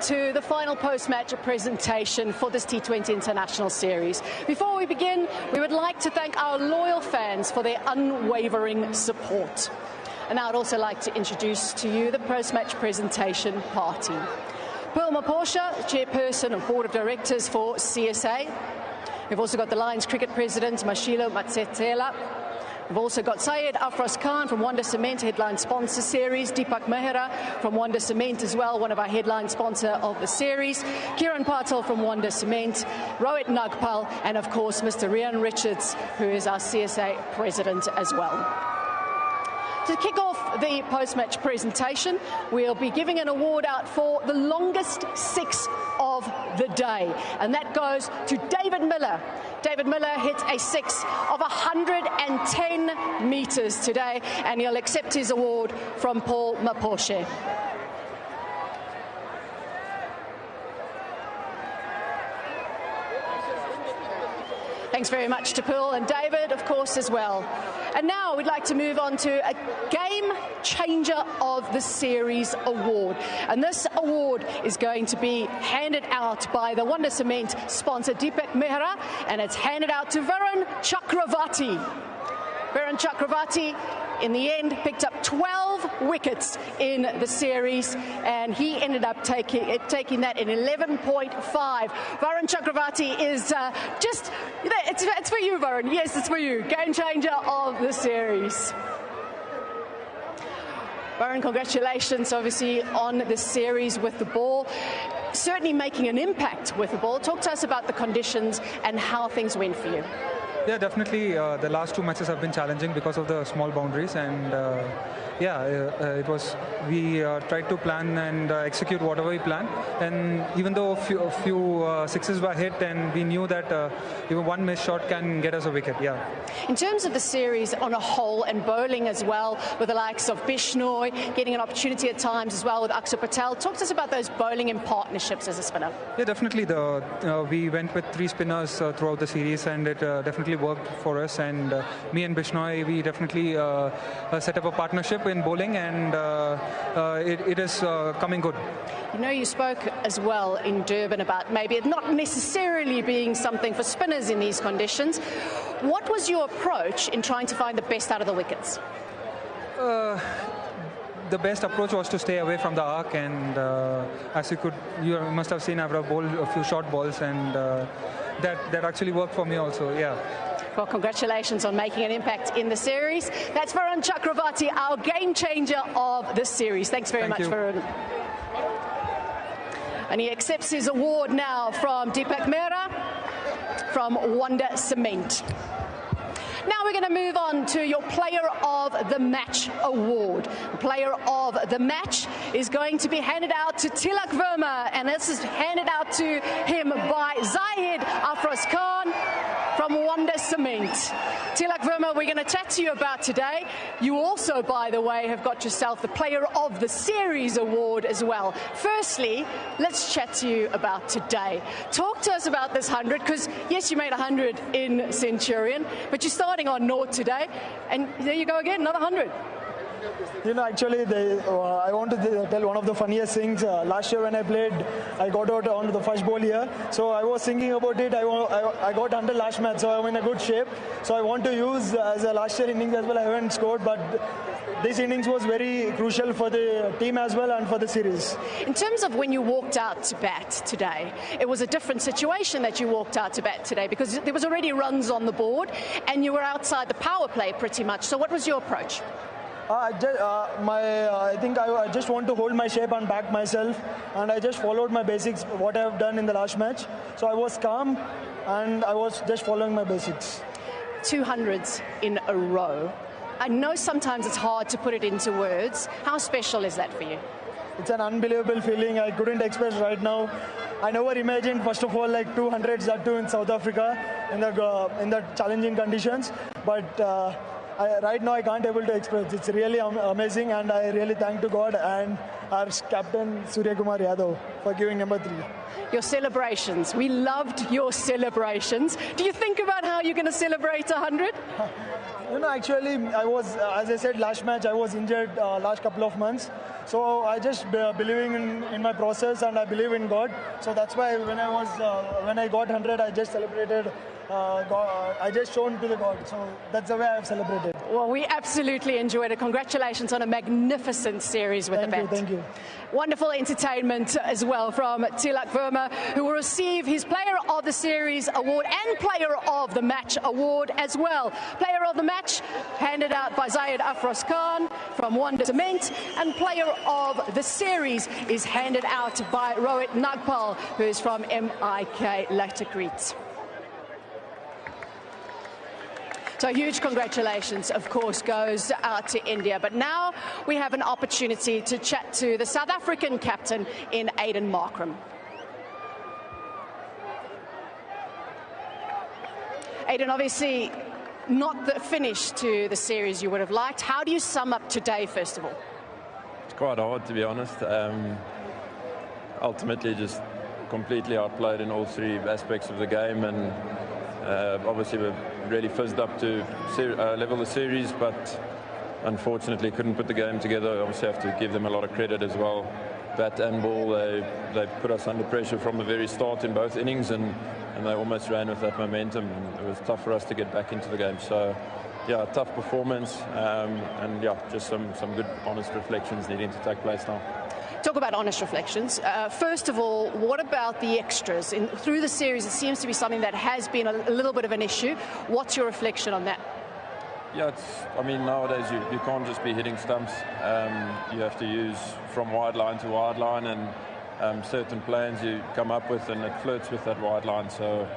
to the final post-match presentation for this T20 International Series. Before we begin, we would like to thank our loyal fans for their unwavering support. And I would also like to introduce to you the post-match presentation party. Pearl Maposha, Chairperson of Board of Directors for CSA. We've also got the Lions Cricket President, Mashilo Matsetela. We've also got Syed Afroz Khan from Wanda Cement, headline sponsor series. Deepak Mehra from Wanda Cement as well, one of our headline sponsor of the series. Kiran Patel from Wanda Cement. Rohit Nagpal, and of course Mr. Rian Richards, who is our CSA President as well. To kick off the post-match presentation, we'll be giving an award out for the longest six of the day, and that goes to David Miller. David Miller hit a six of 110 metres today, and he'll accept his award from Paul Maposhe. Thanks very much to Pearl and David, of course, as well. And now we'd like to move on to a Game Changer of the Series award. And this award is going to be handed out by the Wanda Cement sponsor Deepak Mehra, and it's handed out to Varun Chakravarti. Varun Chakravarti, in the end, picked up 12 wickets in the series, and he ended up taking that in 11.5. Varun Chakravarti is it's for you, Varun. Yes, it's for you. Game changer of the series. Varun, congratulations, obviously, on the series with the ball. Certainly making an impact with the ball. Talk to us about the conditions and how things went for you. Yeah, definitely. The last two matches have been challenging because of the small boundaries, and it was. We tried to plan and execute whatever we planned, and even though a few sixes were hit, and we knew that even one missed shot can get us a wicket. Yeah. In terms of the series on a whole and bowling as well, with the likes of Bishnoi getting an opportunity at times as well with Akshar Patel, talk to us about those bowling in partnerships as a spinner. Yeah, definitely. We went with three spinners throughout the series, and it definitely worked for us. And me and Bishnoi, we definitely set up a partnership in bowling, and it is coming good. You know, you spoke as well in Durban about maybe it not necessarily being something for spinners in these conditions. What was your approach in trying to find the best out of the wickets? The best approach was to stay away from the arc, and as you must have seen, I've bowled a few short balls, and that actually worked for me also. Yeah. Well, congratulations on making an impact in the series. That's Varun Chakravarti, our game changer of the series. Thanks very much, Varun. And he accepts his award now from Deepak Mehra from Wanda Cement. Now we're going to move on to your Player of the Match award. The Player of the Match is going to be handed out to Tilak Verma, and this is handed out to him by Zahid Afroz Khan from Wanda Cement. Tilak Verma, we're going to chat to you about today. You also, by the way, have got yourself the Player of the Series award as well. Firstly, let's chat to you about today. Talk to us about this 100, because yes, you made 100 in Centurion, but you're starting on naught today, and there you go again, another 100. You know, actually, I want to tell one of the funniest things. Last year when I played, I got out onto the first ball here. So I was thinking about it. I got 100 last match, so I'm in a good shape. So I want to use as a last year innings as well. I haven't scored, but this innings was very crucial for the team as well and for the series. In terms of when you walked out to bat today, it was a different situation that you walked out to bat today, because there was already runs on the board and you were outside the power play pretty much. So what was your approach? I think I just want to hold my shape and back myself, and I just followed my basics, what I have done in the last match. So I was calm and I was just following my basics. 200s in a row. I know sometimes it's hard to put it into words. How special is that for you? It's an unbelievable feeling. I couldn't express right now. I never imagined, first of all, like 200s that too in South Africa in the challenging conditions. But right now I can't able to express. It's really amazing, and I really thank to God and our captain Suryakumar Yadav for giving number 3. Your celebrations. We loved your celebrations. Do you think about how you're going to celebrate 100? Actually, I was, as I said, last match, I was injured last couple of months. So I just believing in my process, and I believe in God. So that's why when I got 100, I just celebrated. I just shown to the God. So that's the way I've celebrated. Well, we absolutely enjoyed it. Congratulations on a magnificent series with the bet. Thank you. Wonderful entertainment as well from Tilak Verma, who will receive his Player of the Series award and Player of the Match award as well. Player of the Match handed out by Zayed Afros Khan from Wonder Cement, and Player of the Series is handed out by Rohit Nagpal, who is from MIK Latikrit. So huge congratulations, of course, goes out to India. But now we have an opportunity to chat to the South African captain in Aiden Markram. Aiden, obviously not the finish to the series you would have liked. How do you sum up today, first of all? It's quite hard, to be honest. Ultimately, just completely outplayed in all three aspects of the game, and obviously we're really fizzed up to level the series, but unfortunately couldn't put the game together. Obviously have to give them a lot of credit as well. Bat and ball, they put us under pressure from the very start in both innings, and they almost ran with that momentum, and it was tough for us to get back into the game. So yeah, tough performance, and yeah, just some good honest reflections needing to take place now. Talk about honest reflections. First of all, what about the extras? Through the series, it seems to be something that has been a little bit of an issue. What's your reflection on that? Yeah, I mean, nowadays you can't just be hitting stumps. You have to use from wide line to wide line, and certain plans you come up with, and it flirts with that wide line. So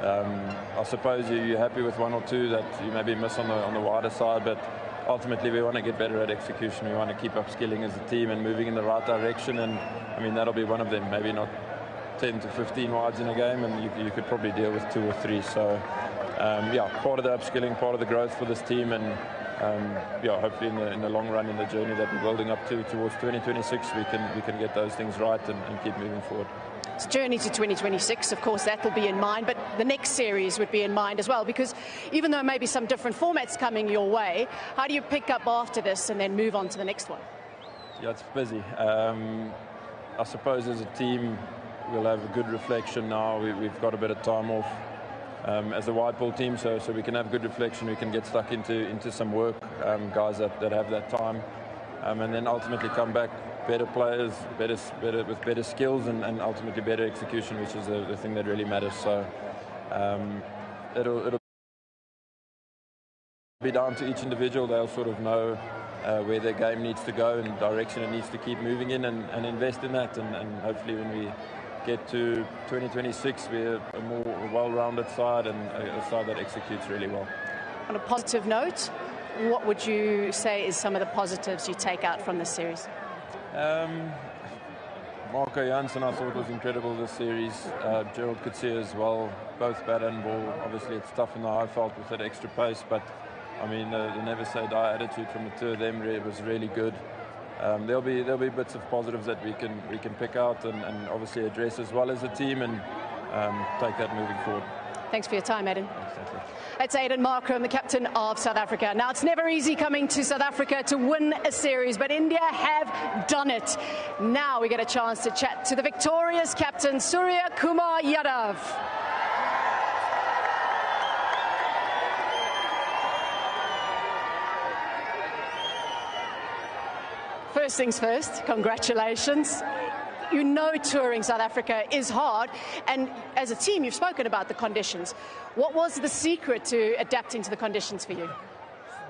I suppose you're happy with one or two that you maybe miss on the wider side, but ultimately we want to get better at execution. We want to keep upskilling as a team and moving in the right direction, and I mean that'll be one of them. Maybe not 10 to 15 wides in a game, and you could probably deal with 2 or 3. So yeah, part of the upskilling, part of the growth for this team, and yeah, hopefully in the long run, in the journey that we're building up to towards 2026, we can get those things right and keep moving forward. It's journey to 2026, of course, that will be in mind, but the next series would be in mind as well, because even though maybe some different formats coming your way, how do you pick up after this and then move on to the next one? Yeah, it's busy. I suppose as a team, we'll have a good reflection now. We've got a bit of time off as a wide ball team, so we can have good reflection. We can get stuck into some work, guys that have that time, and then ultimately come back better players, with better skills, and ultimately better execution, which is the thing that really matters. So it'll be down to each individual. They'll sort of know where their game needs to go and direction it needs to keep moving in, and invest in that, and hopefully when we get to 2026, we're a more well-rounded side, and a side that executes really well. On a positive note, what would you say is some of the positives you take out from this series? Marco Jansen, I thought, was incredible this series. Gerald Coetzee as well, both bat and ball. Obviously it's tough in the high felt with that extra pace, but I mean the never say die attitude from the two of them was really good. There'll be bits of positives that we can pick out and obviously address as well as a team, and take that moving forward. Thanks for your time, Aiden. Exactly. It's Aiden Markram, the captain of South Africa. Now, it's never easy coming to South Africa to win a series, but India have done it. Now we get a chance to chat to the victorious captain, Suryakumar Yadav. First things first, congratulations. You know touring South Africa is hard, and as a team you've spoken about the conditions. What was the secret to adapting to the conditions for you?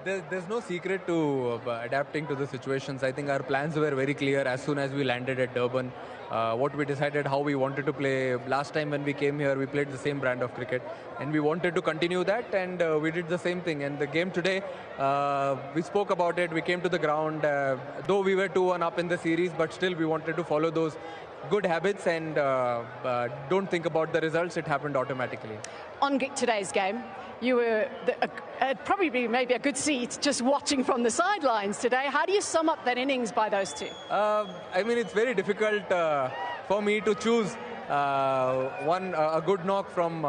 There's no secret to adapting to the situations. I think our plans were very clear as soon as we landed at Durban. What we decided, how we wanted to play. Last time when we came here, we played the same brand of cricket, and we wanted to continue that, and we did the same thing. And the game today, we spoke about it. We came to the ground, though we were 2-1 up in the series, but still we wanted to follow those good habits and don't think about the results. It happened automatically. On today's game, you were probably maybe a good seat just watching from the sidelines today. How do you sum up that innings by those two? I mean, it's very difficult for me to choose One a good knock from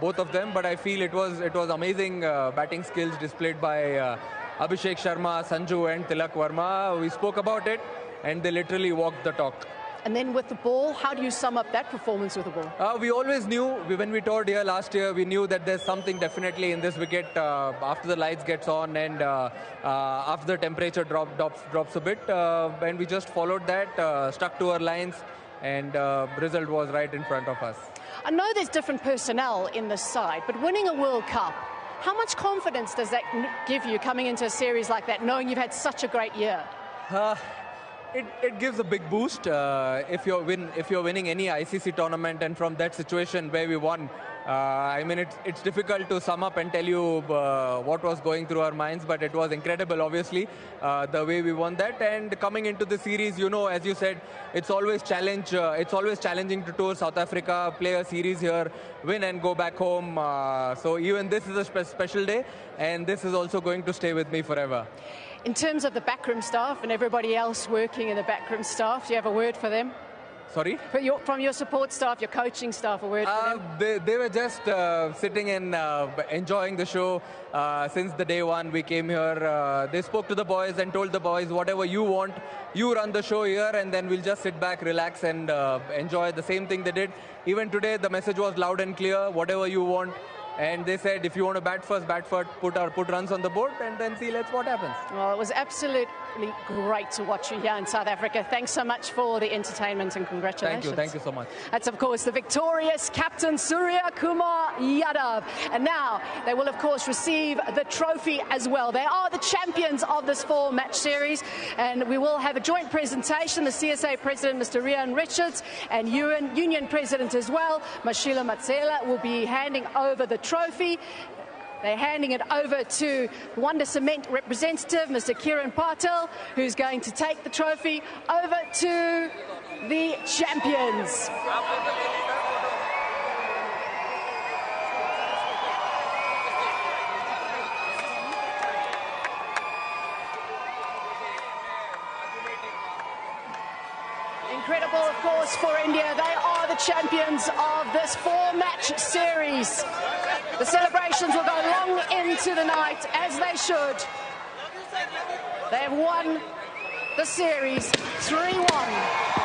both of them, but I feel it was amazing batting skills displayed by Abhishek Sharma, Sanju and Tilak Verma. We spoke about it and they literally walked the talk. And then with the ball, how do you sum up that performance with the ball? We always knew, when we toured here last year, we knew that there's something definitely in this wicket after the lights gets on and after the temperature drops a bit. And we just followed that, stuck to our lines, and result was right in front of us. I know there's different personnel in this side, but winning a World Cup, how much confidence does that give you coming into a series like that, knowing you've had such a great year? It gives a big boost if you're winning any ICC tournament, and from that situation where we won. I mean, it's difficult to sum up and tell you what was going through our minds, but it was incredible, obviously, the way we won that. And coming into the series, you know, as you said, it's always challenging to tour South Africa, play a series here, win and go back home. So even this is a special day, and this is also going to stay with me forever. In terms of the backroom staff and everybody else working in the backroom staff, do you have a word for them? Sorry? From your support staff, your coaching staff, a word for them? They were just sitting and enjoying the show since the day one we came here. They spoke to the boys and told the boys, whatever you want, you run the show here, and then we'll just sit back, relax and enjoy. The same thing they did. Even today, the message was loud and clear, whatever you want. And they said, if you want to bat first, put runs on the board, and then see what happens. Well, it was absolutely great to watch you here in South Africa. Thanks so much for the entertainment and congratulations. Thank you so much. That's, of course, the victorious captain, Suryakumar Yadav. And now they will, of course, receive the trophy as well. They are the champions of this 4-match series, and we will have a joint presentation. The CSA president, Mr. Rian Richards, and union president as well, Mashila Matsela, will be handing over the trophy. They're handing it over to Wonder Cement representative, Mr. Kiran Patel, who's going to take the trophy over to the champions. Incredible, of course, for India. They are the champions of this 4-match series. The celebrations will go long into the night, as they should. They have won the series 3-1.